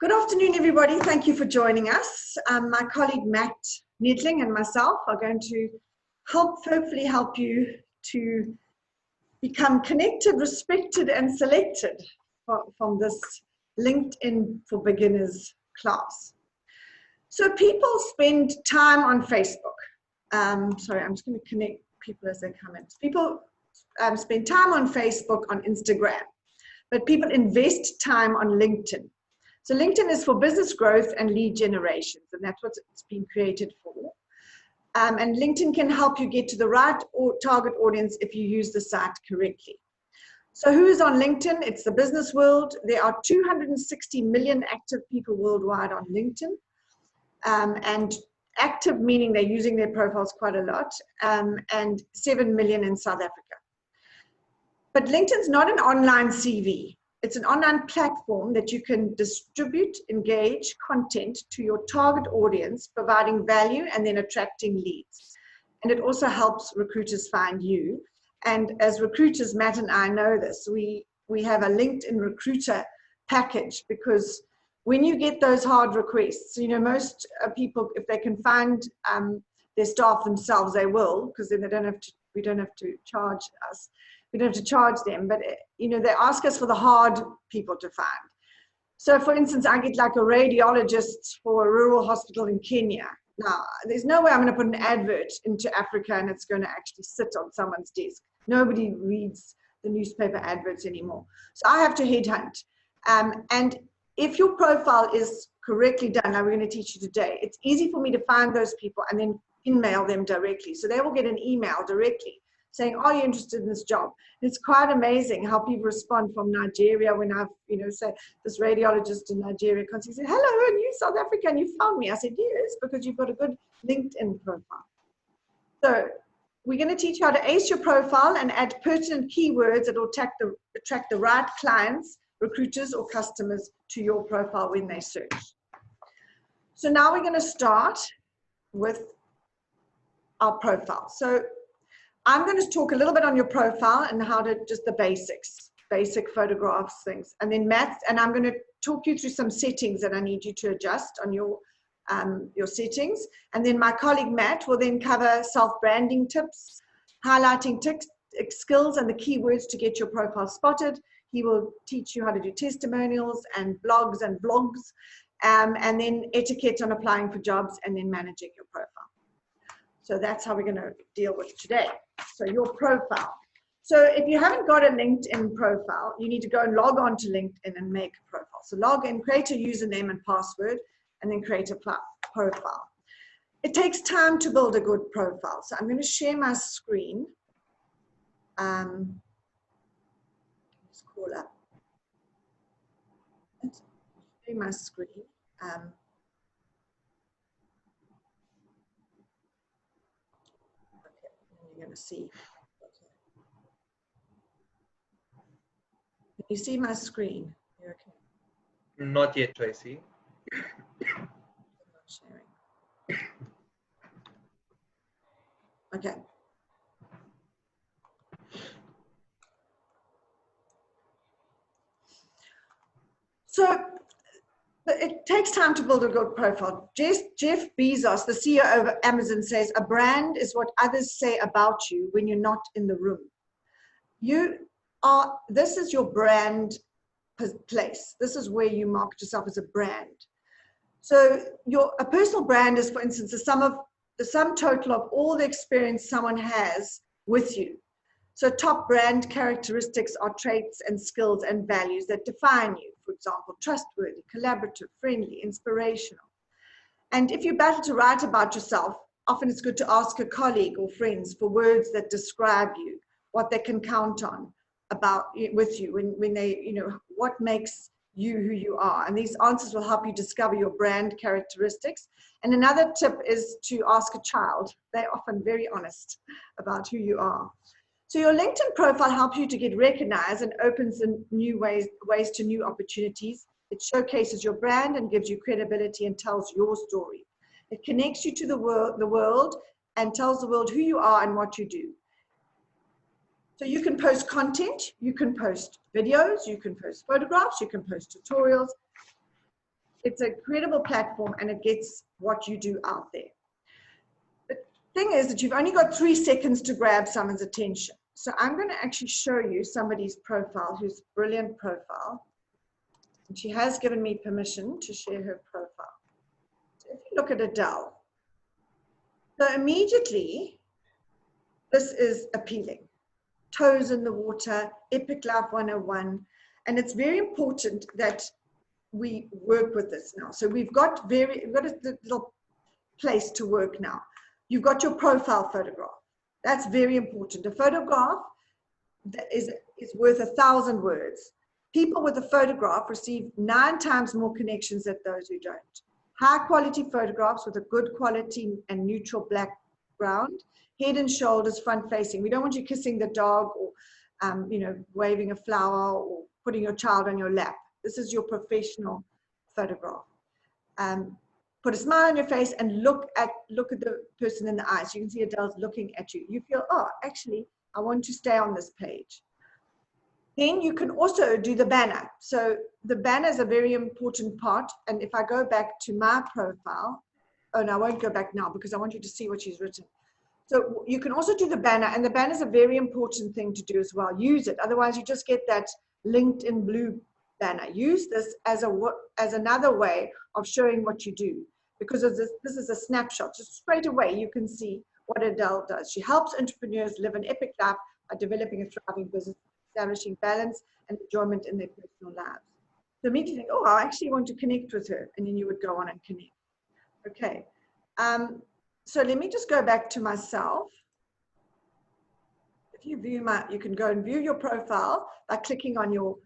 Good afternoon, everybody. Thank you for joining us. My colleague Matt Needling and myself are going to hopefully help you to become connected, respected, and selected from this LinkedIn for Beginners class. So people spend time on Facebook. Sorry, I'm just going to connect people as they come in. People spend time on Facebook, on Instagram, but people invest time on LinkedIn. So LinkedIn is for business growth and lead generations, and that's what it's been created for. And LinkedIn can help you get to the right target audience if you use the site correctly. So who is on LinkedIn? It's the business world. There are 260 million active people worldwide on LinkedIn. And active meaning they're using their profiles quite a lot, and 7 million in South Africa. But LinkedIn's not an online CV. It's an online platform that you can distribute, engage content to your target audience, providing value and then attracting leads. And it also helps recruiters find you. And as recruiters, Matt and I know this, we have a LinkedIn recruiter package, because when you get those hard requests, you know, most people, if they can find their staff themselves, they will, because then we don't have to charge us. We don't have to charge them, but you know, they ask us for the hard people to find. So for instance, I get like a radiologist for a rural hospital in Kenya. Now, there's no way I'm going to put an advert into Africa and it's going to actually sit on someone's desk. Nobody reads the newspaper adverts anymore. So I have to headhunt. And if your profile is correctly done, now we're going to teach you today, it's easy for me to find those people and then email them directly. So they will get an email directly saying, are you interested in this job? And it's quite amazing how people respond from Nigeria when I've, you know, say this radiologist in Nigeria comes and said, hello, and you South African, you found me. I said, yes, because you've got a good LinkedIn profile. So we're going to teach you how to ace your profile and add pertinent keywords that will attract the right clients, recruiters, or customers to your profile when they search. So now we're going to start with our profile. So I'm going to talk a little bit on your profile and how to just the basics, basic photographs, things. And then Matt, and I'm going to talk you through some settings that I need you to adjust on your settings. And then my colleague Matt will then cover self-branding tips, highlighting skills and the keywords to get your profile spotted. He will teach you how to do testimonials and blogs and vlogs, and then etiquette on applying for jobs, and then managing your profile. So that's how we're going to deal with today. So your profile. So if you haven't got a LinkedIn profile, you need to go and log on to LinkedIn and make a profile. So log in, create a username and password, and then create a profile. It takes time to build a good profile. So I'm going to share my screen. Let's call up. Let's share my screen. You're going to see. Okay. Can you see my screen? You're okay. Not yet, Tracy. I'm not sharing. Okay. So it takes time to build a good profile. Jeff Bezos, the CEO of Amazon, says a brand is what others say about you when you're not in the room. This is your brand place. This is where you market yourself as a brand. So a personal brand is, for instance, the sum total of all the experience someone has with you. So top brand characteristics are traits and skills and values that define you. For example, trustworthy, collaborative, friendly, inspirational. And if you battle to write about yourself, often it's good to ask a colleague or friends for words that describe you, what they can count on with you when they, you know, what makes you who you are. And these answers will help you discover your brand characteristics. And another tip is to ask a child. They're often very honest about who you are. So your LinkedIn profile helps you to get recognized and opens in new ways to new opportunities. It showcases your brand and gives you credibility and tells your story. It connects you to the world and tells the world who you are and what you do. So you can post content, you can post videos, you can post photographs, you can post tutorials. It's a credible platform and it gets what you do out there. The thing is that you've only got 3 seconds to grab someone's attention. So I'm going to actually show you somebody's profile, who's a brilliant profile. And she has given me permission to share her profile. So if you look at Adele, so immediately, this is appealing. Toes in the water, Epic Life 101. And it's very important that we work with this now. So we've got a little place to work now. You've got your profile photograph. That's very important. A photograph that is worth 1,000 words. People with a photograph receive 9 times more connections than those who don't. High quality photographs with a good quality and neutral background, head and shoulders front facing. We don't want you kissing the dog or waving a flower or putting your child on your lap. This is your professional photograph. Put a smile on your face and look at the person in the eyes. You can see Adele's looking at you. You feel, oh, actually, I want to stay on this page. Then you can also do the banner. So the banner is a very important part. And if I go back to my profile, oh no, I won't go back now because I want you to see what she's written. So you can also do the banner, and the banner is a very important thing to do as well. Use it. Otherwise, you just get that LinkedIn blue banner. Use this as another way of showing what you do, because this is a snapshot. So straight away, you can see what Adele does. She helps entrepreneurs live an epic life by developing a thriving business, establishing balance and enjoyment in their personal lives. So immediately think, oh, I actually want to connect with her. And then you would go on and connect. Okay. So let me just go back to myself. If you view you can go and view your profile by clicking on your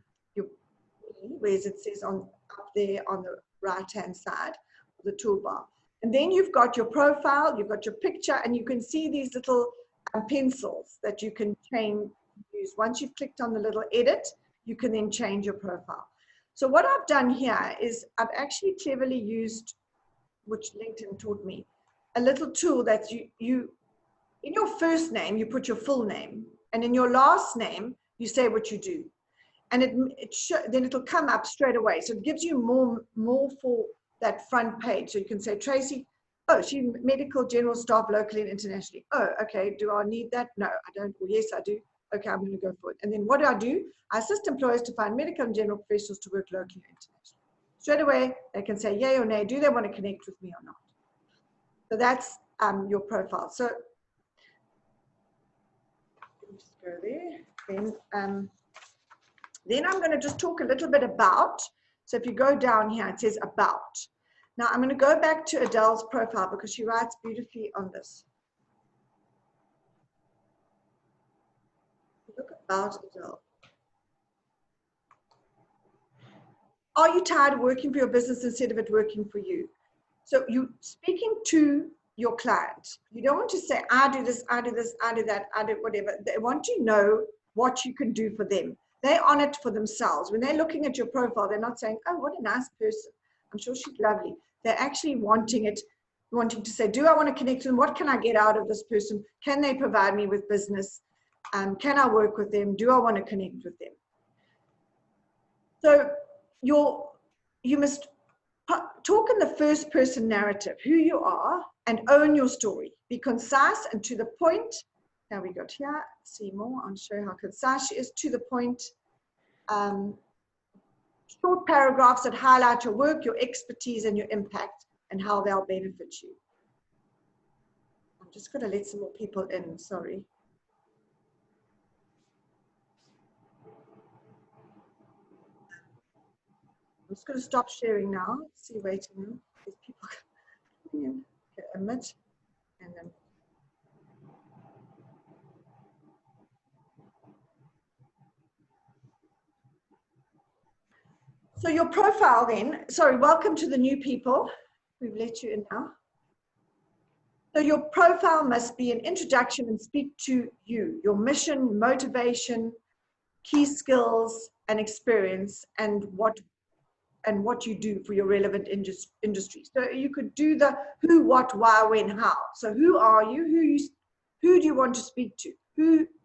where it says up there on the right-hand side of the toolbar. And then you've got your profile, you've got your picture, and you can see these little pencils that you can use. Once you've clicked on the little edit, you can then change your profile. So what I've done here is I've actually cleverly used, which LinkedIn taught me, a little tool that you in your first name, you put your full name, and in your last name, you say what you do. And then it'll come up straight away. So it gives you more for that front page. So you can say, Tracy, oh, she's medical general staff locally and internationally. Oh, okay, do I need that? No, I don't. Well, yes, I do. Okay, I'm going to go for it. And then what do? I assist employers to find medical and general professionals to work locally and internationally. Straight away, they can say yay or nay. Do they want to connect with me or not? So that's your profile. So let me just go there. Then I'm going to just talk a little bit about. So if you go down here, it says about. Now I'm going to go back to Adele's profile because she writes beautifully on this. Look about Adele. Are you tired of working for your business instead of it working for you? So you speaking to your client. You don't want to say, I do this, I do this, I do that, I do whatever. They want to know what you can do for them. They're on it for themselves. When they're looking at your profile, they're not saying, oh, what a nice person. I'm sure she's lovely. They're actually wanting to say, do I want to connect with them? What can I get out of this person? Can they provide me with business? Can I work with them? Do I want to connect with them? So you must talk in the first person narrative, who you are, and own your story. Be concise and to the point. Now we got here, see more. I'll show you how concise she is, to the point. Short paragraphs that highlight your work, your expertise, and your impact, and how they'll benefit you. I'm just going to let some more people in, sorry. I'm just going to stop sharing now. See, wait a minute. There's people coming in. Okay, omit, and then. So your profile then, sorry, welcome to the new people. We've let you in now. So your profile must be an introduction and speak to you, your mission, motivation, key skills and experience, and what you do for your relevant industry. So you could do the who, what, why, when, how. So who are you? Who do you want to speak to?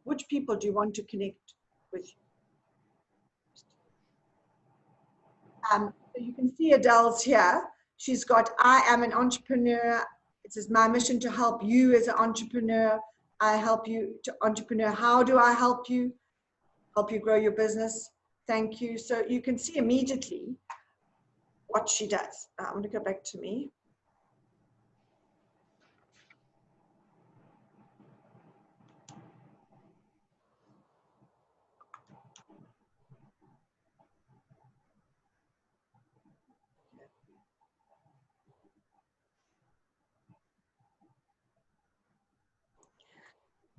Which people do you want to connect with? So you can see Adele's here. She's got, I am an entrepreneur. It says, my mission to help you as an entrepreneur. I help you to entrepreneur. How do I help you? Help you grow your business. Thank you. So you can see immediately what she does. I'm going to go back to me.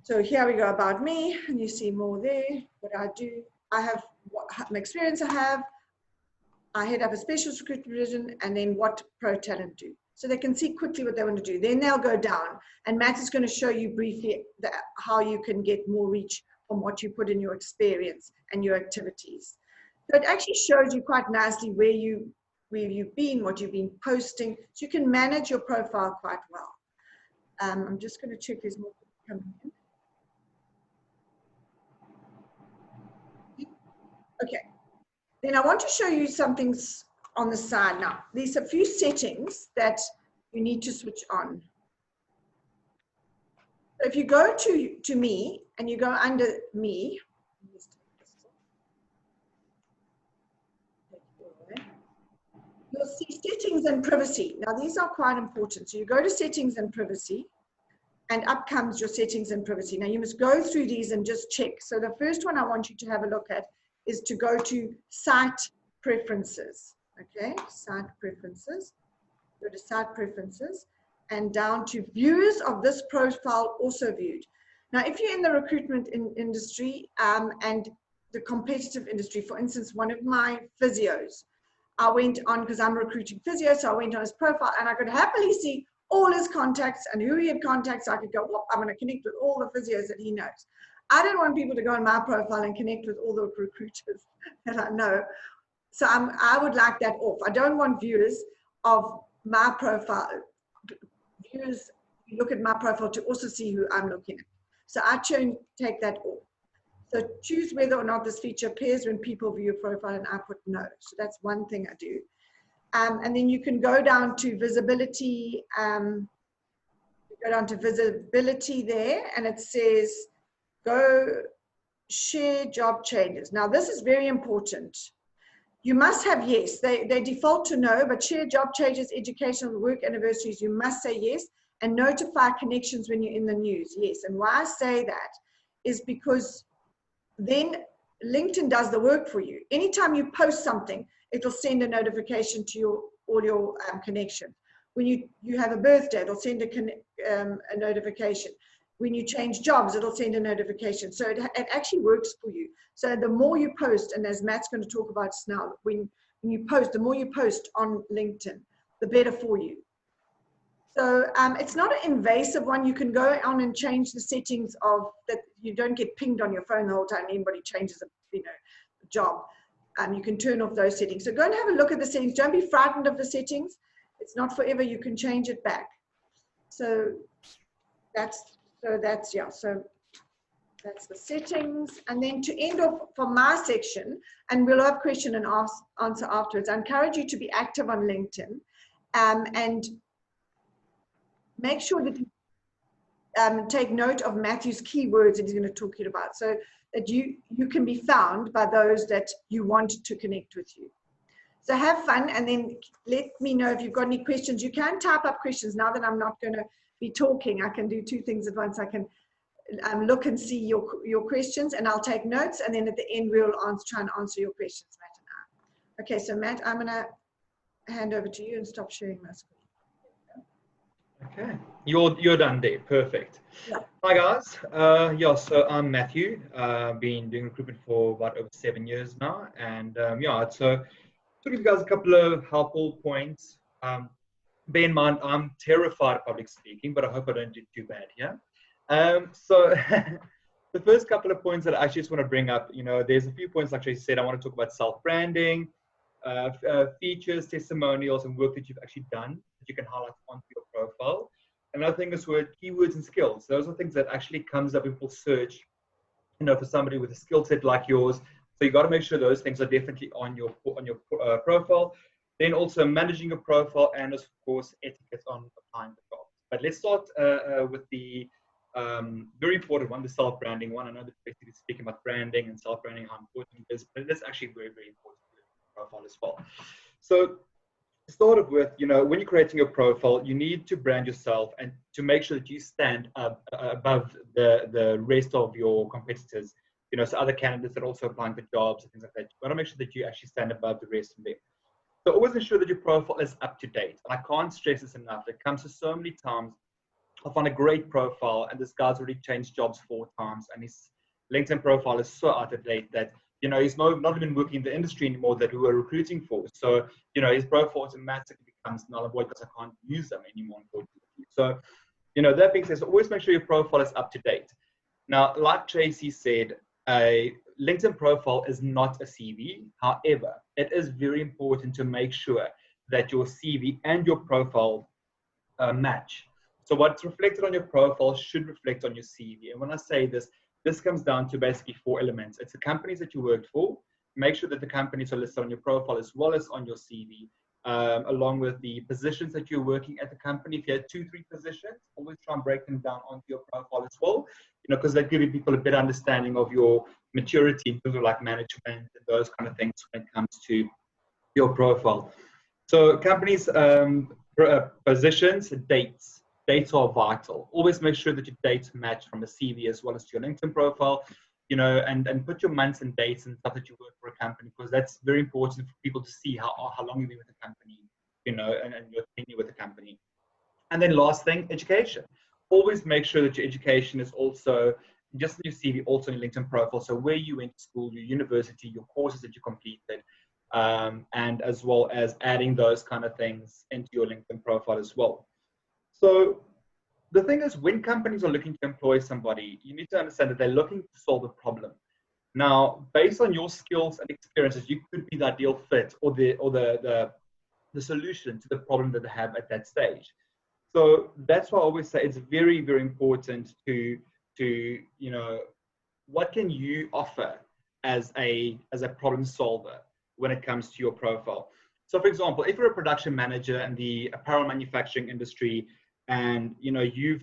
So here we go about me, and you see more there, what I do. I have what experience I have. I head up a specialist recruitment division, and then what Pro Talent do. So they can see quickly what they want to do. Then they'll go down, and Matt is going to show you briefly how you can get more reach from what you put in your experience and your activities. So it actually shows you quite nicely where you've been, what you've been posting, so you can manage your profile quite well. I'm just going to check there's more coming in. Okay, then I want to show you some things on the side now. There's a few settings that you need to switch on. So if you go to me and you go under me, you'll see settings and privacy. Now these are quite important. So you go to settings and privacy, and up comes your settings and privacy. Now you must go through these and just check. So the first one I want you to have a look at is to go to site preferences. Okay, site preferences. Go to site preferences and down to viewers of this profile also viewed. Now, if you're in the recruitment industry and the competitive industry, for instance, one of my physios, I went on because I'm recruiting physio, so I went on his profile and I could happily see all his contacts and who he had contacts. So I could go, whoop, I'm going to connect with all the physios that he knows. I don't want people to go on my profile and connect with all the recruiters that I know. So I would like that off. I don't want viewers of my profile, viewers who look at my profile to also see who I'm looking at. So I take that off. So choose whether or not this feature appears when people view your profile, and I put no. So that's one thing I do. And then you can go down to visibility. Go down to visibility there, and it says go share job changes. Now this is very important. You must have yes. They default to no, but share job changes, educational work anniversaries, you must say yes, and notify connections when you're in the news. Yes. And why I say that is because then LinkedIn does the work for you. Anytime you post something, it'll send a notification to all your connections. When you have a birthday, it'll send a notification. When you change jobs, it'll send a notification. So it actually works for you. So the more you post, and as Matt's going to talk about now, when you post, the more you post on LinkedIn, the better for you. So it's not an invasive one. You can go on and change the settings of that. You don't get pinged on your phone the whole time. Anybody changes a job. You can turn off those settings. So go and have a look at the settings. Don't be frightened of the settings. It's not forever. You can change it back. So that's the settings. And then to end off for my section, and we'll have question and answer afterwards, I encourage you to be active on LinkedIn and make sure that you take note of Matthew's keywords that he's going to talk to you about, so that you can be found by those that you want to connect with you. So have fun, and then let me know if you've got any questions. You can type up questions. Now that I'm not going to be talking, I can do two things at once. I can look and see your questions, and I'll take notes, and then at the end we'll try and answer your questions, Matt and I. Okay, so Matt, I'm going to hand over to you and stop sharing my screen. Okay, you're done there. Perfect. Yeah. Hi guys. So I'm Matthew. Been doing recruitment for about over 7 years now, and so to give you guys a couple of helpful points. Bear in mind, I'm terrified of public speaking, but I hope I don't do too bad here. So the first couple of points that I actually just want to bring up, there's a few points, like Tracy said. I want to talk about self-branding, features, testimonials, and work that you've actually done that you can highlight onto your profile. Another thing is keywords and skills. Those are things that actually comes up when people search, for somebody with a skill set like yours. So you got to make sure those things are definitely on your profile. Then also managing your profile, and of course, etiquette on applying the job. But let's start with the very important one, the self-branding one. I know that basically speaking about branding and self-branding, how important it is, but it is actually very, very important for your profile as well. So to start off with, when you're creating your profile, you need to brand yourself and to make sure that you stand up above the rest of your competitors. So other candidates that are also applying for jobs and things like that. You want to make sure that you actually stand above the rest of them. So always ensure that your profile is up to date. And I can't stress this enough. It comes to so many times. I find a great profile, and this guy's already changed jobs 4 times, and his LinkedIn profile is so out of date that he's not even working in the industry anymore that we were recruiting for. So his profile automatically becomes null and void because I can't use them anymore, unfortunately. So that being said, so always make sure your profile is up to date. Now, like Tracy said, a LinkedIn profile is not a CV. However, it is very important to make sure that your CV and your profile match. So what's reflected on your profile should reflect on your CV. And when I say this comes down to basically 4 elements. It's the companies that you worked for. Make sure that the companies are listed on your profile as well as on your CV, along with the positions that you're working at the company. If you had 2, 3 positions, always try and break them down onto your profile as well, because that gives people a better understanding of your maturity in terms of like management and those kind of things when it comes to your profile. So companies, positions, dates are vital. Always make sure that your dates match from a CV as well as to your LinkedIn profile, and put your months and dates and stuff that you work for a company, because that's very important for people to see how long you've been with the company, and your tenure with the company. And then last thing, education. Always make sure that your education is also just in your CV, also in your LinkedIn profile. So where you went to school, your university, your courses that you completed, and as well as adding those kind of things into your LinkedIn profile as well. So the thing is, when companies are looking to employ somebody, you need to understand that they're looking to solve a problem. Now, based on your skills and experiences, you could be the ideal fit or the solution to the problem that they have at that stage. So that's why I always say it's very, very important to what can you offer as a problem solver when it comes to your profile. So for example, if you're a production manager in the apparel manufacturing industry, and you've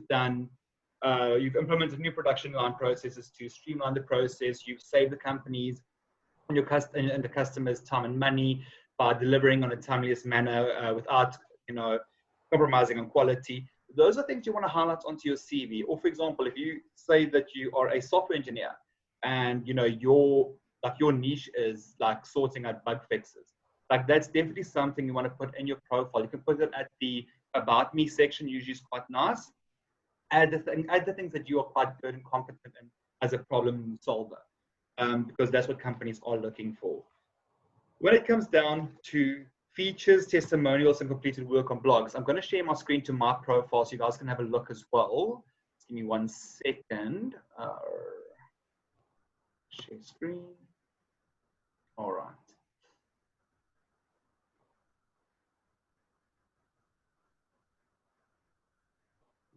implemented new production line processes to streamline the process, you've saved the companies and the customers time and money by delivering on a timeliest manner without compromising on quality. Those are things you want to highlight onto your CV. Or for example, if you say that you are a software engineer and your niche is like sorting out bug fixes, like that's definitely something you want to put in your profile. You can put it at the about me section, usually is quite nice. Add the things that you are quite good and competent in as a problem solver, because that's what companies are looking for. When it comes down to features, testimonials, and completed work on blogs, I'm going to share my screen to my profile so you guys can have a look as well. Just give me 1 second. Share screen. All right.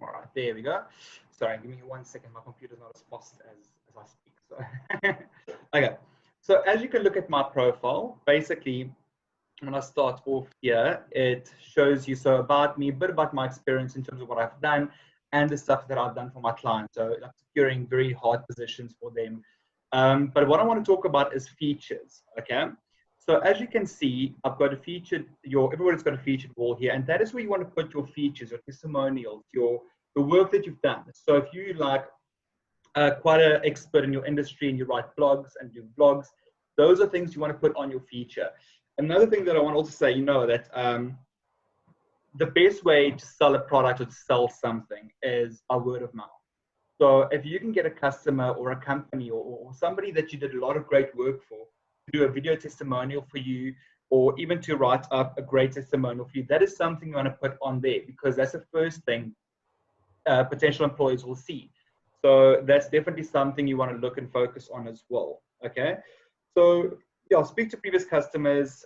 All right, there we go. Sorry, give me 1 second. My computer's not as fast as I speak. So. Okay. So as you can look at my profile, basically, when I start off here, it shows you about me, a bit about my experience in terms of what I've done and the stuff that I've done for my clients. So I'm securing very hard positions for them. But what I want to talk about is features. Okay. So as you can see, I've got a featured, everybody's got a featured wall here, and that is where you want to put your features, your testimonials, the work that you've done. So if you like quite an expert in your industry and you write blogs and do vlogs, those are things you want to put on your feature. Another thing that I want to also say, that the best way to sell a product or to sell something is by word of mouth. So if you can get a customer or a company or somebody that you did a lot of great work for to do a video testimonial for you, or even to write up a great testimonial for you, that is something you want to put on there, because that's the first thing potential employees will see. So that's definitely something you want to look and focus on as well. Okay. So yeah, speak to previous customers,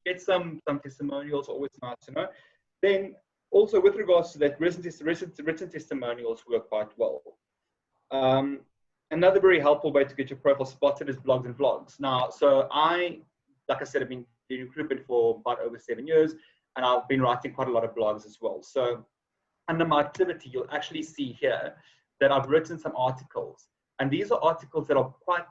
get some testimonials, always nice to know. Then also with regards to that, written testimonials work quite well. Another very helpful way to get your profile spotted is blogs and vlogs. Now, so like I said, I've been been in recruitment for about over 7 years, and I've been writing quite a lot of blogs as well. So under my activity, you'll actually see here that I've written some articles. And these are articles that are quite,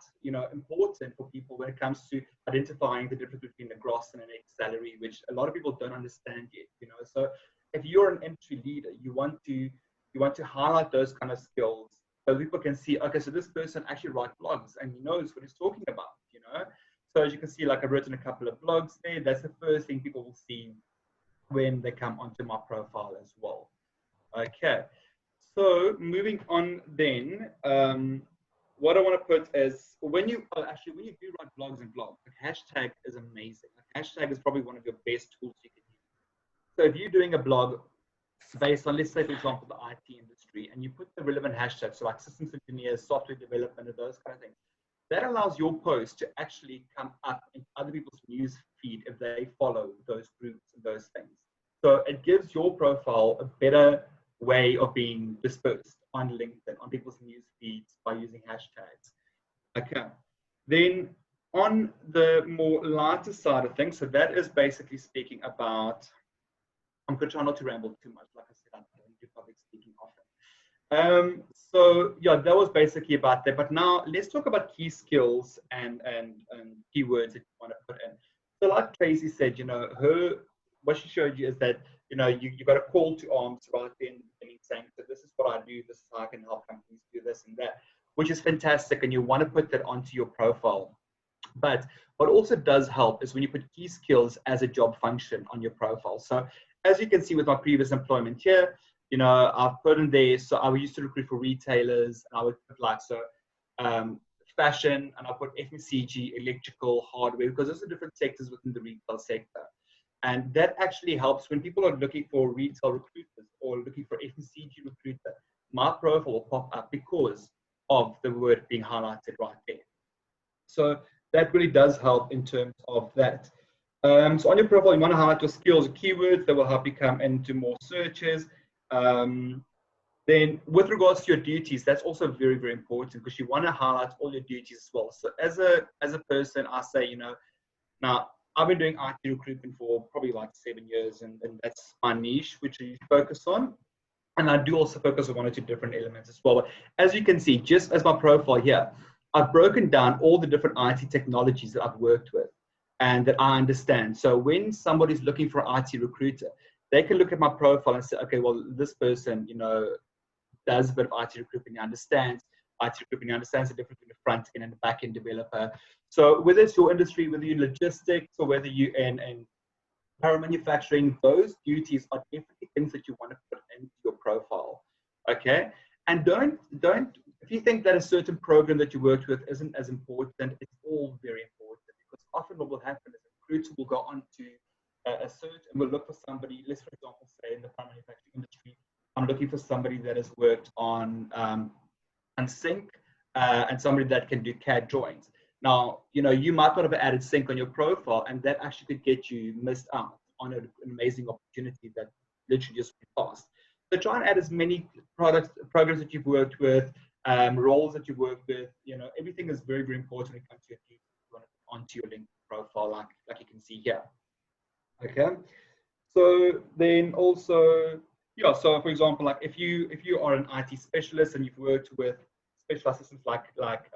important for people when it comes to identifying the difference between a gross and a net salary, which a lot of people don't understand yet. So if you're an entry leader, you want to highlight those kind of skills so people can see, okay, so this person actually writes blogs and he knows what he's talking about. So as you can see, like I've written a couple of blogs there. That's the first thing people will see when they come onto my profile as well. Okay, so moving on then, what I want to put is when you do write blogs and blogs, a hashtag is amazing. A hashtag is probably one of your best tools you can use. So if you're doing a blog based on, let's say, for example, the IT industry, and you put the relevant hashtags, so like systems engineers, software development, and those kind of things, that allows your post to actually come up in other people's news feed if they follow those groups and those things. So it gives your profile a better way of being dispersed on LinkedIn, on people's news feeds by using hashtags. Okay. Then on the more lighter side of things, so that is basically speaking about, I'm going to try not to ramble too much. Like I said, I don't do public speaking often. So yeah, that was basically about that. But now let's talk about key skills and keywords that you want to put in. So like Tracy said, what she showed you is that, you got a call to arms right there in the beginning saying, so this is what I do, this is how I can help companies do this and that, which is fantastic. And you want to put that onto your profile. But what also does help is when you put key skills as a job function on your profile. So as you can see with my previous employment here, I've put in there, so I used to recruit for retailers, and I would put fashion, and I put FMCG, electrical, hardware, because those are different sectors within the retail sector. And that actually helps when people are looking for retail recruiters or looking for FMCG recruiter. My profile will pop up because of the word being highlighted right there. So that really does help in terms of that. So on your profile, you want to highlight your skills, keywords that will help you come into more searches. Then with regards to your duties, that's also very, very important because you want to highlight all your duties as well. So as a person, I say, now I've been doing IT recruitment for probably like 7 years, and that's my niche, which I focus on. And I do also focus on one or two different elements as well. But as you can see, just as my profile here, I've broken down all the different IT technologies that I've worked with and that I understand. So when somebody's looking for an IT recruiter, they can look at my profile and say, okay, well, this person, does a bit of IT recruitment, he understands IT recruitment, he understands the difference between the front end and the back end developer. So whether it's your industry, whether you're in logistics or whether you're in power manufacturing, those duties are definitely things that you want to put into your profile. Okay. And don't, if you think that a certain program that you worked with isn't as important, it's all very important, because often what will happen is a recruiter will go on to a search and will look for somebody, let's for example say in the power manufacturing industry, I'm looking for somebody that has worked on sync and somebody that can do CAD drawings. Now, you might not have added sync on your profile, and that actually could get you missed out on an amazing opportunity that literally just went past. So try and add as many programs that you've worked with, roles that you've worked with. Everything is very, very important when it comes to your duties onto your LinkedIn profile, like you can see here. Okay. So then also, yeah, so for example, like if you are an IT specialist and you've worked with specialized systems like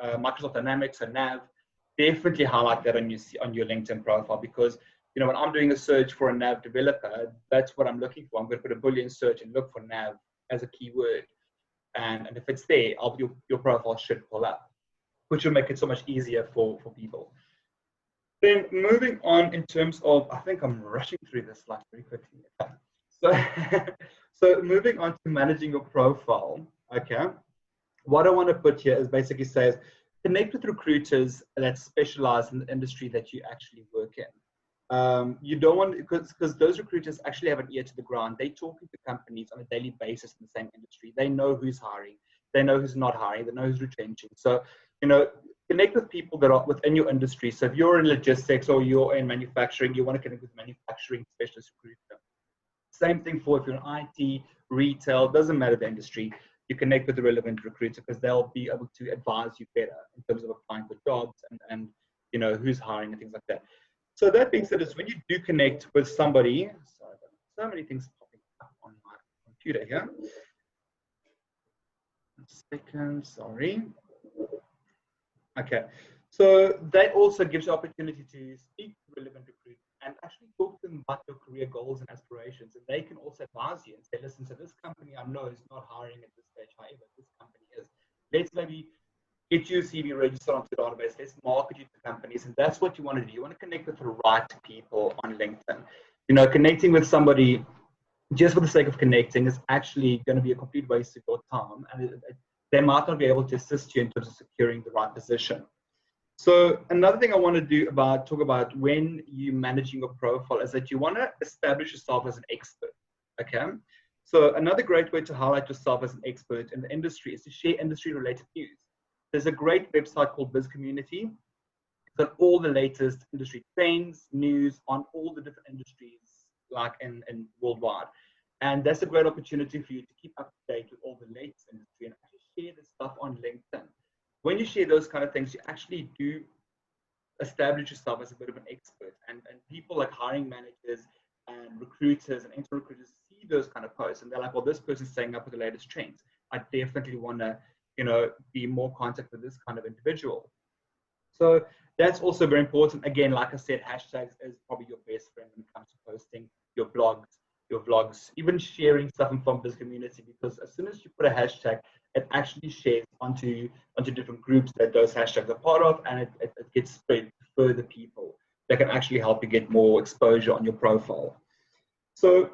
Microsoft Dynamics or Nav, definitely highlight that on your LinkedIn profile, because when I'm doing a search for a Nav developer, that's what I'm looking for. I'm going to put a Boolean search and look for Nav as a keyword, and if it's there, your profile should pull up, which will make it so much easier for people. Then moving on in terms of, I think I'm rushing through this slide very quickly. So moving on to managing your profile, okay. What I want to put here is basically says, connect with recruiters that specialize in the industry that you actually work in. You don't want, because those recruiters actually have an ear to the ground. They talk to companies on a daily basis in the same industry. They know who's hiring. They know who's not hiring. They know who's retrenching. So, connect with people that are within your industry. So if you're in logistics or you're in manufacturing, you want to connect with manufacturing specialist recruiter. Same thing for if you're in IT, retail, doesn't matter the industry. You connect with the relevant recruiter because they'll be able to advise you better in terms of applying for jobs and who's hiring and things like that. So that being said, is when you do connect with somebody, sorry, so many things popping up on my computer here. A second, sorry. Okay, so that also gives you opportunity to speak to relevant recruiters and actually talk to them about your career goals and aspirations. And they can also advise you and say, listen, so this company I know is not hiring at this stage, however, this company is. Let's maybe get your CV registered onto the database. Let's market you to companies. And that's what you want to do. You want to connect with the right people on LinkedIn. You know, connecting with somebody just for the sake of connecting is actually going to be a complete waste of your time. And they might not be able to assist you in terms of securing the right position. So another thing I want to talk about when you're managing your profile is that you want to establish yourself as an expert. Okay. So another great way to highlight yourself as an expert in the industry is to share industry related news. There's a great website called Biz Community. It's got all the latest industry trends, news on all the different industries, like in worldwide. And that's a great opportunity for you to keep up to date with all the latest industry and actually share this stuff on LinkedIn. When you share those kind of things, you actually do establish yourself as a bit of an expert. And people like hiring managers and recruiters and intern recruiters see those kind of posts and they're like, well, this person's staying up with the latest trends. I definitely want to, you know, be more contact with this kind of individual. So that's also very important. Again, like I said, hashtags is probably your best friend when it comes to posting your blogs, your vlogs, even sharing stuff from this community, because as soon as you put a hashtag, it actually shares onto different groups that those hashtags are part of, and it gets spread to further people that can actually help you get more exposure on your profile. So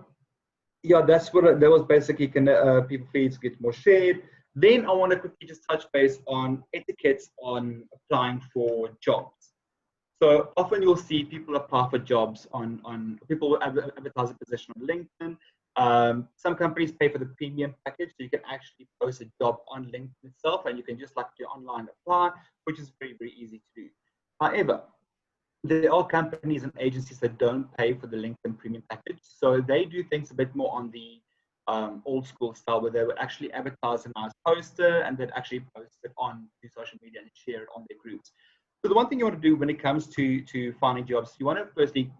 yeah, that was basically people feeds get more shared. Then I want to quickly just touch base on etiquettes on applying for jobs. So often you'll see people apply for jobs on people will advertise a position on LinkedIn. Some companies pay for the premium package, so you can actually post a job on LinkedIn itself, and you can just like do online apply, which is very, very easy to do. However, there are companies and agencies that don't pay for the LinkedIn premium package. So they do things a bit more on the old school style, where they would actually advertise a nice poster and then actually post it on social media and share it on their groups. So the one thing you want to do when it comes to finding jobs, you want to firstly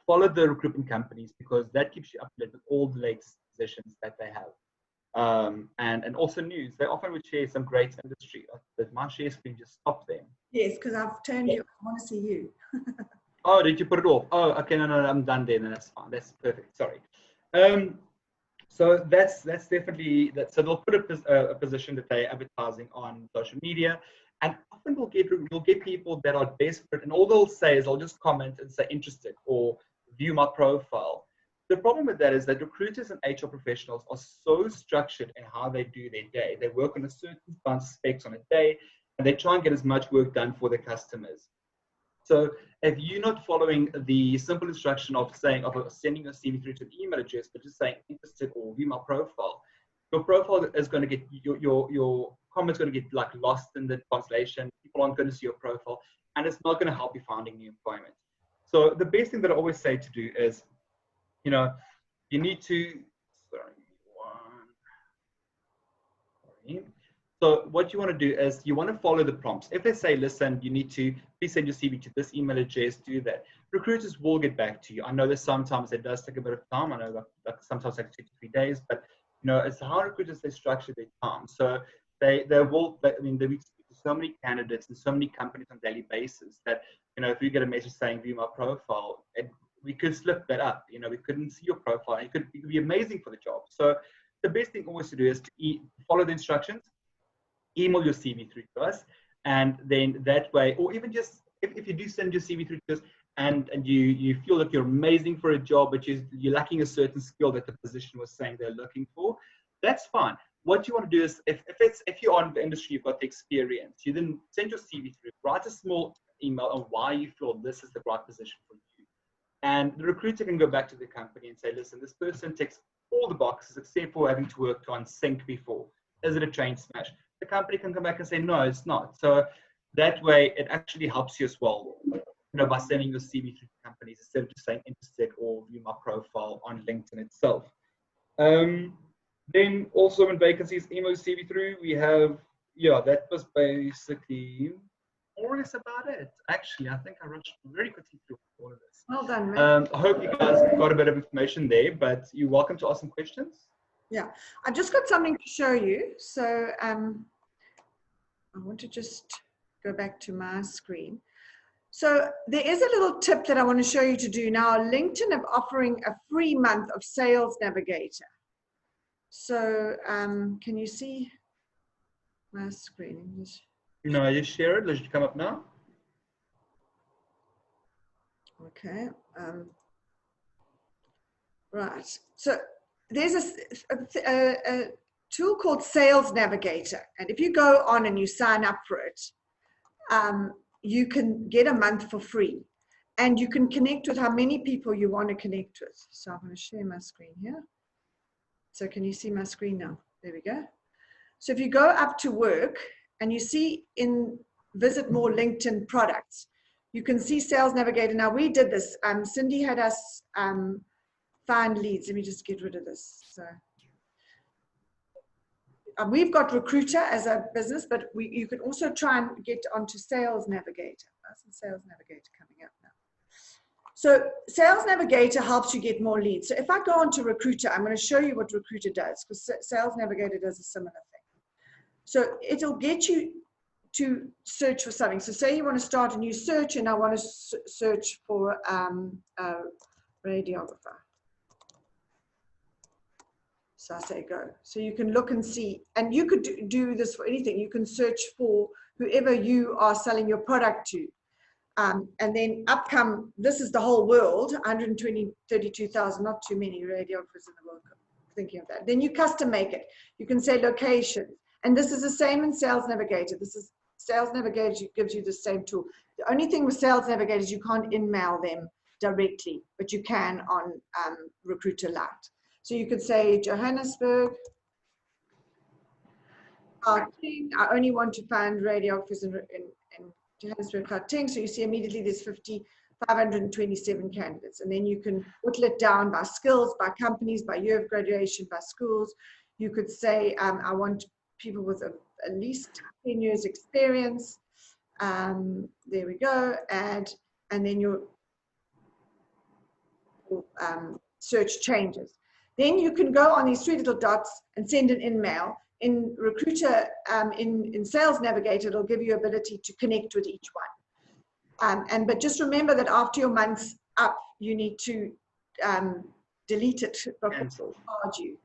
follow the recruitment companies, because that keeps you up to date with all the latest positions that they have. And also news. They often would share some great industry. But my share screen just stopped there. Yes, because I've turned you. I want to see you. Oh, did you put it off? Oh, okay. No, I'm done there. No, that's fine. That's perfect. Sorry. So that's definitely that. So they'll put a position that they're advertising on social media, and often we'll get people that are desperate, and all they'll say is they'll just comment and say interested or view my profile. The problem with that is that recruiters and HR professionals are so structured in how they do their day. They work on a certain bunch of specs on a day, and they try and get as much work done for their customers. So if you're not following the simple instruction of sending your CV through to an email address, but just saying interested or view my profile, your profile is going to get your comment's going to get like lost in the translation. People aren't going to see your profile, and it's not going to help you finding new employment. So the best thing that I always say to do is, you know, you need to. So what you want to do is you want to follow the prompts. If they say, listen, you need to please send your CV to this email address, do that. Recruiters will get back to you. I know that sometimes it does take a bit of time. I know that sometimes like 2 to 3 days, but you know, it's how recruiters they structure their time. So they speak to so many candidates and so many companies on a daily basis that, you know, if you get a message saying view my profile, we could slip that up. You know, we couldn't see your profile. It could be amazing for the job. So the best thing always to do is to follow the instructions, email your CV through to us, and then that way, or even just if you do send your CV through to us and you feel like you're amazing for a job, but you're lacking a certain skill that the position was saying they're looking for, that's fine. What you want to do is if you're on the industry, you've got the experience, you then send your CV through, write a small email on why you feel this is the right position for you. And the recruiter can go back to the company and say, listen, this person ticks all the boxes except for having to work on sync before. Is it a train smash? The company can come back and say, no, it's not. So that way, it actually helps you as well, you know, by sending your CV to companies instead of just saying interested or view my profile on LinkedIn itself. Then also when vacancies, email CV through, we have, yeah, that was basically more or less about it. Actually, I think I rushed very quickly through all of this. Well done, Matt. I hope you guys got a bit of information there, but you're welcome to ask some questions. Yeah, I've just got something to show you. So I want to just go back to my screen. So there is a little tip that I want to show you to do now. LinkedIn are offering a free month of Sales Navigator. So can you see my screen? No, you share it. Let's come up now. Okay. Right. So there's a tool called Sales Navigator. And if you go on and you sign up for it, you can get a month for free. And you can connect with how many people you want to connect with. So I'm going to share my screen here. So can you see my screen now? There we go. So if you go up to work and you see in visit more LinkedIn products, you can see Sales Navigator. Now we did this. Cindy had us find leads. Let me just get rid of this. So we've got Recruiter as a business, but you can also try and get onto Sales Navigator. That's Sales Navigator coming up now. So Sales Navigator helps you get more leads. So if I go onto Recruiter, I'm going to show you what Recruiter does, because Sales Navigator does a similar thing. So it'll get you to search for something. So say you want to start a new search, and I want to search for a radiographer. So I say go. So you can look and see, and you could do this for anything. You can search for whoever you are selling your product to. And then up come, this is the whole world, 32,000, not too many radiographers in the world thinking of that. Then you custom make it. You can say location. And this is the same in Sales Navigator. This is Sales Navigator gives you the same tool. The only thing with Sales Navigator is you can't in-mail them directly, but you can on Recruiter Lite. So you could say Johannesburg, Gauteng. I only want to find radiographers in Johannesburg, Gauteng. So you see immediately there's 527 candidates. And then you can whittle it down by skills, by companies, by year of graduation, by schools. You could say, I want people with at least 10 years experience. There we go. And then your search changes. Then you can go on these three little dots and send an email. In Recruiter, in Sales Navigator, it'll give you ability to connect with each one. But just remember that after your month's up, you need to delete it before they charge you.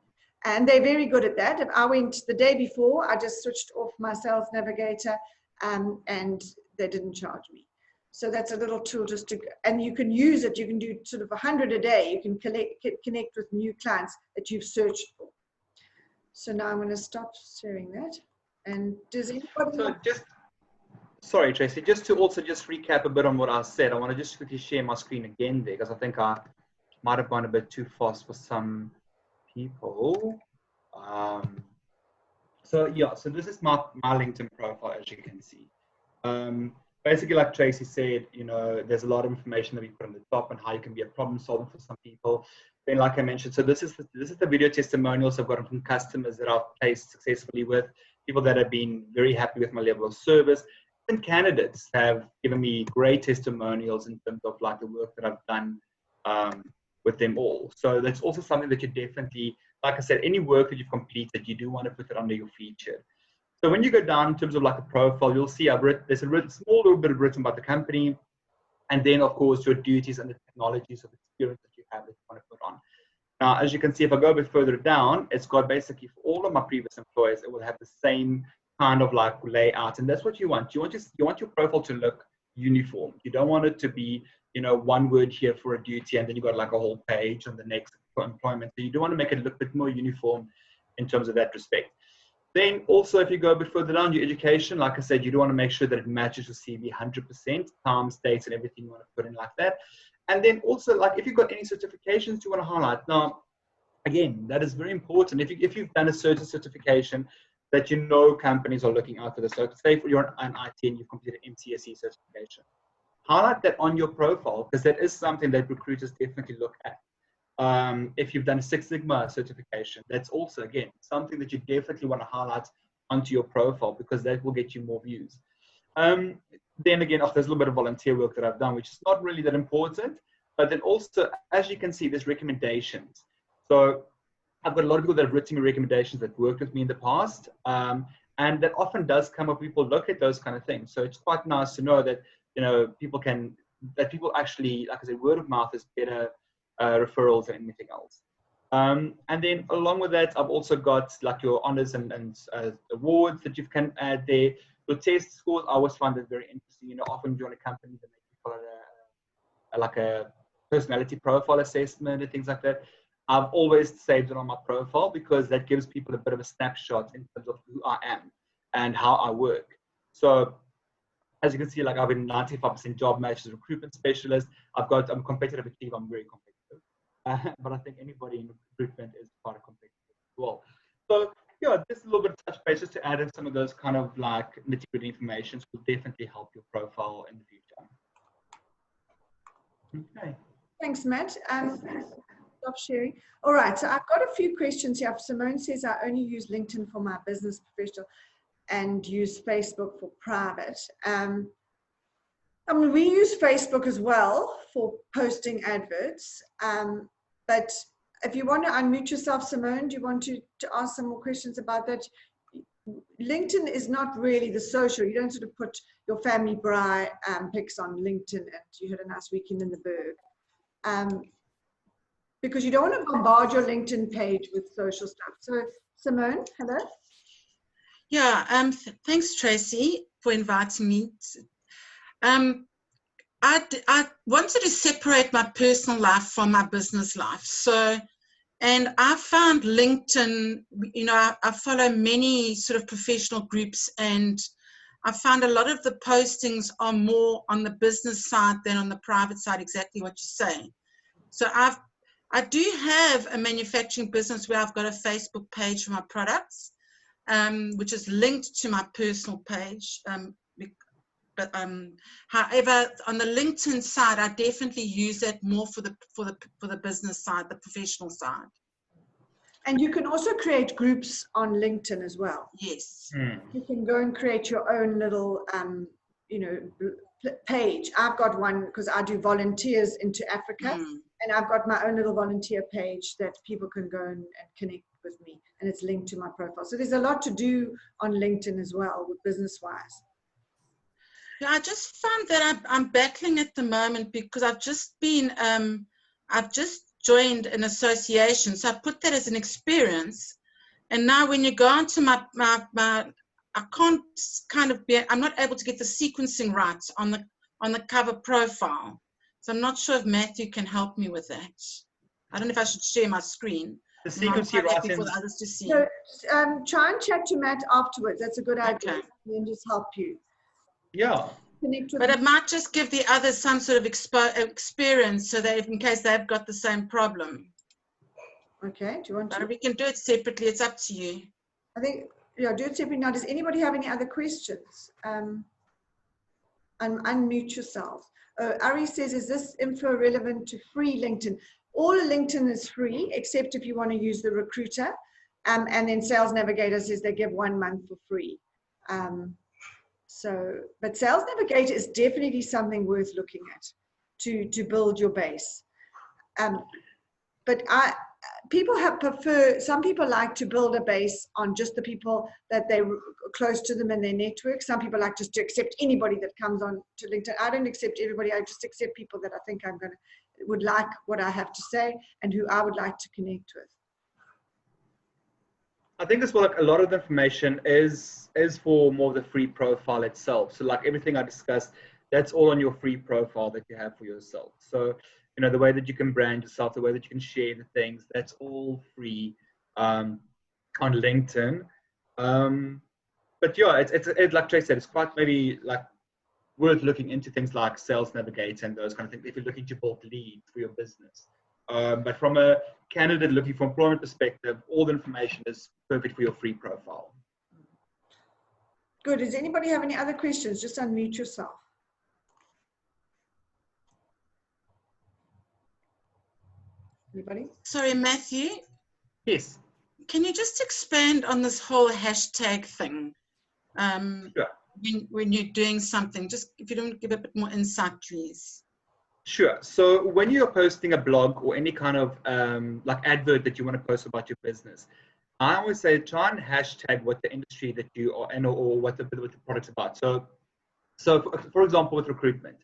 And they're very good at that. If I went the day before, I just switched off my Sales Navigator, and they didn't charge me. So that's a little tool just to, and you can use it. You can do sort of 100 a day. You can connect with new clients that you've searched for. So now I'm going to stop sharing that. And does anybody? So sorry, Tracy, just to also just recap a bit on what I said, I want to just quickly share my screen again there, because I think I might have gone a bit too fast for some people. So yeah, so this is my LinkedIn profile, as you can see. Basically, like Tracy said, you know, there's a lot of information that we put on the top and how you can be a problem solver for some people. Then, like I mentioned, so this is the video testimonials I've gotten from customers that I've placed successfully with, people that have been very happy with my level of service. And candidates have given me great testimonials in terms of like the work that I've done with them all. So that's also something that you definitely, like I said, any work that you've completed, you do want to put it under your feature. So when you go down in terms of like a profile, you'll see there's a small little bit of written about the company, and then of course your duties and the technologies of experience that you have that you want to put on. Now, as you can see, if I go a bit further down, it's got basically for all of my previous employers, it will have the same kind of like layout, and that's what you want. You want your profile to look uniform. You don't want it to be, you know, one word here for a duty, and then you got like a whole page on the next employment. So you do want to make it look a bit more uniform in terms of that respect. Then also, if you go a bit further down, your education, like I said, you do want to make sure that it matches your CV 100%, times, dates, and everything you want to put in like that. And then also, like if you've got any certifications you want to highlight. Now, again, that is very important. If you've done a certain certification that you know companies are looking out for this. So say if you're an IT and you've completed an MCSE certification, highlight that on your profile, because that is something that recruiters definitely look at. If you've done a Six Sigma certification, that's also, again, something that you definitely want to highlight onto your profile, because that will get you more views. then again, there's a little bit of volunteer work that I've done, which is not really that important. But then also, as you can see, there's recommendations. So I've got a lot of people that have written me recommendations that worked with me in the past. And that often does come up, people look at those kind of things. So it's quite nice to know that, people actually, like I said, word of mouth is better referrals than anything else. And then along with that, I've also got like your honors and awards that you can add there. Your test scores, I always find it very interesting. Often you join a company that make you follow like a personality profile assessment and things like that. I've always saved it on my profile because that gives people a bit of a snapshot in terms of who I am and how I work. So as you can see, like I've been 95% job matches, recruitment specialist. I'm a competitive team. I'm very competitive. But I think anybody in recruitment is quite competitive as well. So yeah, just a little bit of touch base just to add in some of those kind of like nitty-gritty information will definitely help your profile in the future. Okay. Thanks, Matt. Stop sharing. All right, so I've got a few questions here. Simone says I only use LinkedIn for my business professional and use Facebook for private. We use Facebook as well for posting adverts. But if you want to unmute yourself, Simone, do you want to ask some more questions about that? LinkedIn is not really the social. You don't sort of put your family braai pics on LinkedIn and you had a nice weekend in the Berg. Because you don't want to bombard your LinkedIn page with social stuff. So Simone, hello. Yeah, thanks Tracy for inviting me. I wanted to separate my personal life from my business life. And I found LinkedIn, I follow many sort of professional groups, and I found a lot of the postings are more on the business side than on the private side, exactly what you say. So I do have a manufacturing business where I've got a Facebook page for my products, which is linked to my personal page. However, on the LinkedIn side, I definitely use it more for the business side, the professional side. And you can also create groups on LinkedIn as well. Yes. You can go and create your own little, page. I've got one because I do volunteers into Africa, and I've got my own little volunteer page that people can go and connect with me, and it's linked to my profile. So there's a lot to do on LinkedIn as well with business-wise. Yeah, I just found that I'm battling at the moment because I've just joined an association. So I put that as an experience. And now when you go onto my I can't I'm not able to get the sequencing right on the cover profile. So I'm not sure if Matthew can help me with that. I don't know if I should share my screen. The sequencing right for the others to see. So try and chat to Matt afterwards. That's a good idea. Okay. And just help you. Yeah. But it might just give the others some sort of experience so that in case they've got the same problem. Okay, do you want to? But we can do it separately. It's up to you. I think, yeah, do it separately. Now, does anybody have any other questions? Unmute yourselves. Ari says, is this info relevant to free LinkedIn? All of LinkedIn is free, except if you want to use the recruiter. And then Sales Navigator says they give 1 month for free. But Sales Navigator is definitely something worth looking at to build your base. But some people like to build a base on just the people that they're close to them in their network. Some people like just to accept anybody that comes on to LinkedIn. I don't accept everybody. I just accept people that I think would like what I have to say and who I would like to connect with. I think as well, like a lot of the information is for more of the free profile itself. So like everything I discussed, that's all on your free profile that you have for yourself. So, the way that you can brand yourself, the way that you can share the things, that's all free on LinkedIn. But yeah, it's like Trace said, it's quite maybe like worth looking into things like Sales Navigator and those kind of things if you're looking to build leads for your business. But from a candidate looking for employment perspective, all the information is perfect for your free profile. Good. Does anybody have any other questions? Just unmute yourself. Anybody? Sorry, Matthew. Yes. Can you just expand on this whole hashtag thing? Sure. when you're doing something? Just if you don't give a bit more insight, please. Sure. So when you're posting a blog or any kind of like advert that you want to post about your business, I always say try and hashtag what the industry that you are in or what the product's about. So for example, with recruitment.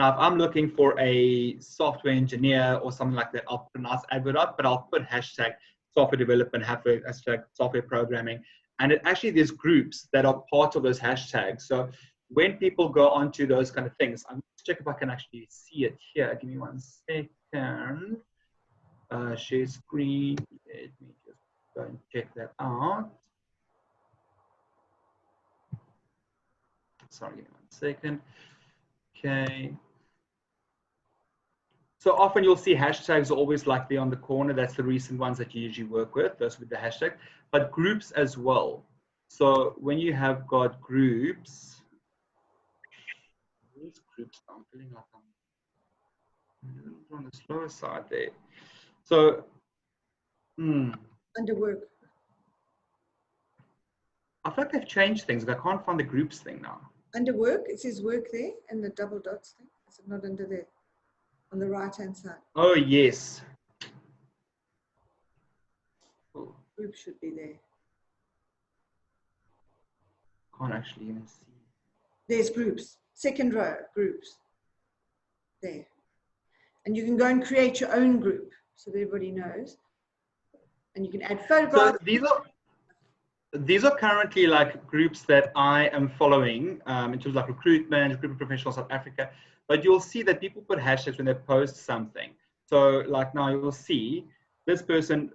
Now, if I'm looking for a software engineer or something like that, I'll put a nice advert up, but I'll put hashtag software development, hashtag software programming. And there's groups that are part of those hashtags. So when people go onto those kind of things, I'm going to check if I can actually see it here. Give me 1 second. Share screen. Let me just go and check that out. Sorry, give me 1 second. Okay. So often you'll see hashtags are always like they're on the corner. That's the recent ones that you usually work with, those with the hashtag, but groups as well. So when you have got groups, these groups, I'm feeling like I'm a little on the slower side there. So, Under work. I feel like they've changed things, but I can't find the groups thing now. Under work, it says work there, and the double dots thing. Is it not under there? On the right-hand side. Oh, yes. Oh, Group should be there. can't actually even see. There's groups. Second row, groups. There. And you can go and create your own group so that everybody knows. And you can add photographs. So these are currently like groups that I am following in terms of like recruitment, recruitment professionals South Africa. But you'll see that people put hashtags when they post something. So like now you'll see this person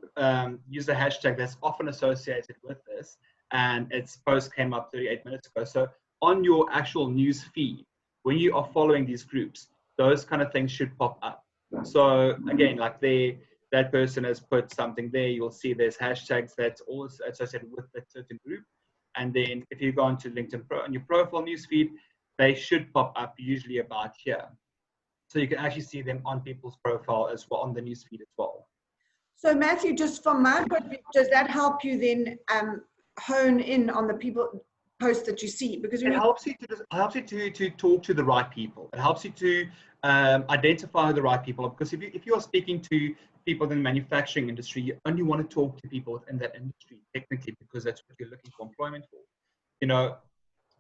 used a hashtag that's often associated with this, and its post came up 38 minutes ago. So on your actual news feed, when you are following these groups, those kind of things should pop up. So again, like that person has put something there, you'll see there's hashtags that's also associated with that certain group. And then if you go onto LinkedIn on your profile newsfeed, they should pop up usually about here. So you can actually see them on people's profile as well, on the newsfeed as well. So Matthew, just from my point of view, does that help you then hone in on the people posts that you see? Because it helps you to talk to the right people. It helps you to identify the right people, because if you are speaking to people in the manufacturing industry, you only want to talk to people in that industry technically, because that's what you're looking for employment for. You know,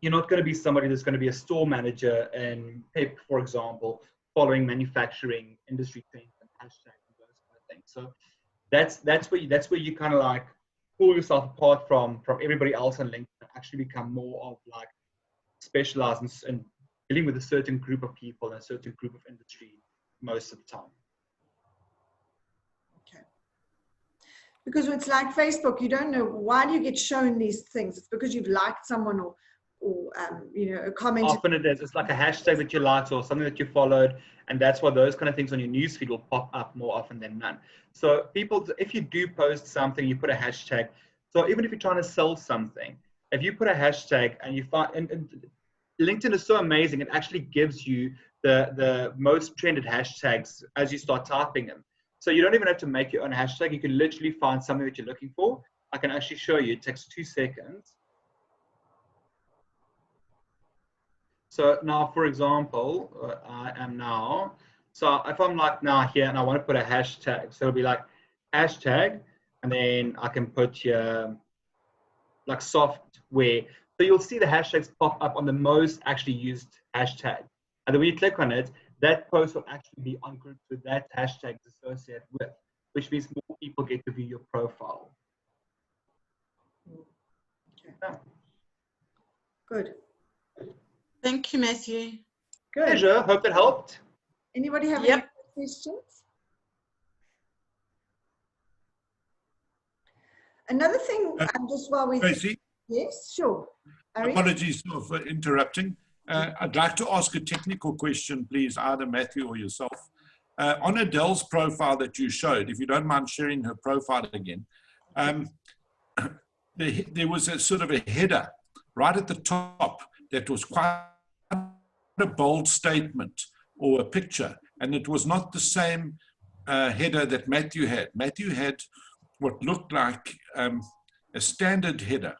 you're not going to be somebody that's going to be a store manager in PEP, for example, following manufacturing industry trends and hashtags and those kind of things. So that's where you kind of like pull yourself apart from everybody else on LinkedIn and actually become more of like specialized in dealing with a certain group of people and a certain group of industry most of the time. Okay. Because it's like Facebook, you don't know, why do you get shown these things? It's because you've liked someone or you know, a comment. Often it is. It's like a hashtag that you liked or something that you followed, and that's why those kind of things on your newsfeed will pop up more often than none. So people, if you do post something, you put a hashtag. So even if you're trying to sell something, if you put a hashtag and you find, and LinkedIn is so amazing, it actually gives you the most trended hashtags as you start typing them. So you don't even have to make your own hashtag. You can literally find something that you're looking for. I can actually show you. It takes 2 seconds. So now, for example, I am now, so if I'm like now here and I want to put a hashtag, so it'll be like hashtag, and then I can put here like software. So you'll see the hashtags pop up on the most actually used hashtag. And then when you click on it, that post will actually be on groups with that hashtag associated with, which means more people get to view your profile. Okay. Yeah. Good. Thank you, Matthew. Good. Pleasure. Hope that helped. Anybody have any questions? Another thing, just while we... Tracy? Yes, sure. Ari? Apologies for interrupting. I'd like to ask a technical question, please, either Matthew or yourself. On Adele's profile that you showed, if you don't mind sharing her profile again, there was a sort of a header right at the top that was quite a bold statement or a picture, and it was not the same header that Matthew had. Matthew had what looked like a standard header.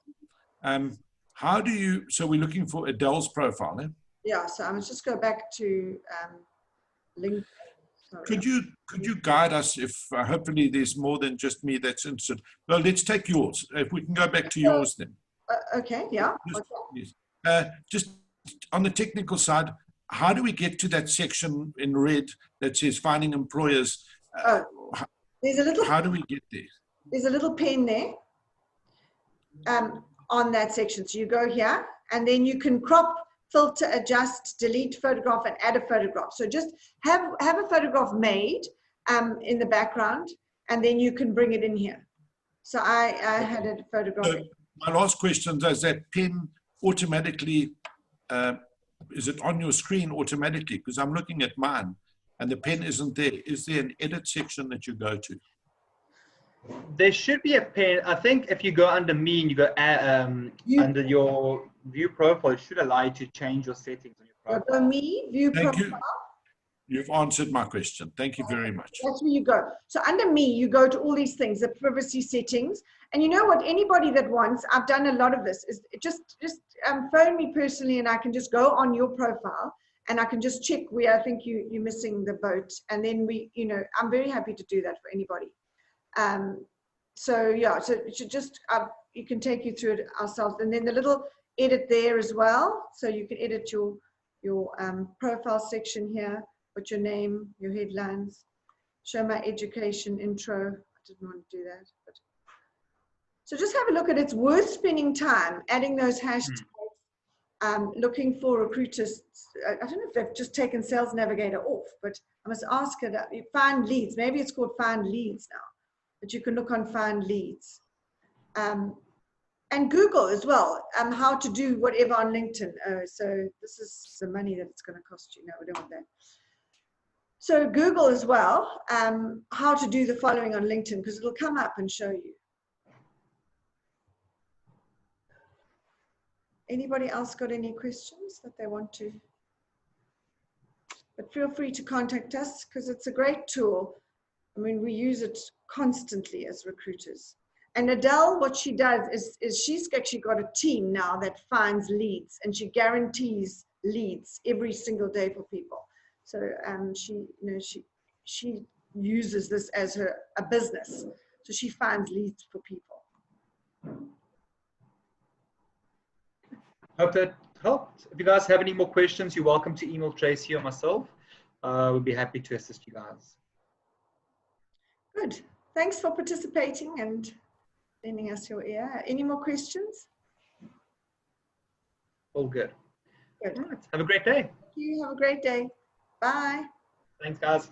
how do you, so we're looking for Adele's profile, eh? Yeah, so I must just go back to LinkedIn. Sorry. Could you guide us if hopefully there's more than just me that's interested? Well, let's take yours. If we can go back to yours then. Okay, yeah. Just, Okay. yes. Just on the technical side, how do we get to that section in red that says finding employers? There's a little. How do we get there? There's a little pen there on that section. So you go here, and then you can crop, filter, adjust, delete photograph, and add a photograph. So just have a photograph made in the background, and then you can bring it in here. So I had a photograph. So my last question, does that pen automatically, is it on your screen automatically? Because I'm looking at mine and the pen isn't there. Is there an edit section that you go to? There should be a pen. I think if you go under me and you go under your view profile, it should allow you to change your settings on your profile. Go me, view Thank profile. you. You've answered my question. Thank you very much. That's where you go. So under me, you go to all these things, the privacy settings. And you know what, anybody that wants, I've done a lot of this, is just phone me personally and I can just go on your profile and I can just check where I think you're missing the boat. And then I'm very happy to do that for anybody. So yeah, so it should just, you can take you through it ourselves. And then the little edit there as well. So you can edit your profile section here. Put your name, your headlines, show my education intro. I didn't want to do that. But. So just have a look at it. It's worth spending time adding those hashtags, looking for recruiters. I don't know if they've just taken Sales Navigator off, but I must ask it. Find leads. Maybe it's called Find Leads now, but you can look on Find Leads. And Google as well, how to do whatever on LinkedIn. So this is the money that it's going to cost you. No, we don't want that. So Google as well, how to do the following on LinkedIn, because it'll come up and show you. Anybody else got any questions that they want to? But feel free to contact us because it's a great tool. I mean, we use it constantly as recruiters. And Adele, what she does is she's actually got a team now that finds leads, and she guarantees leads every single day for people. So she uses this as a business. So she finds leads for people. Hope that helped. If you guys have any more questions, you're welcome to email Tracy or myself. We'll be happy to assist you guys. Good. Thanks for participating and lending us your ear. Any more questions? All good. Good. All right. Have a great day. Thank you. Have a great day. Bye. Thanks, guys.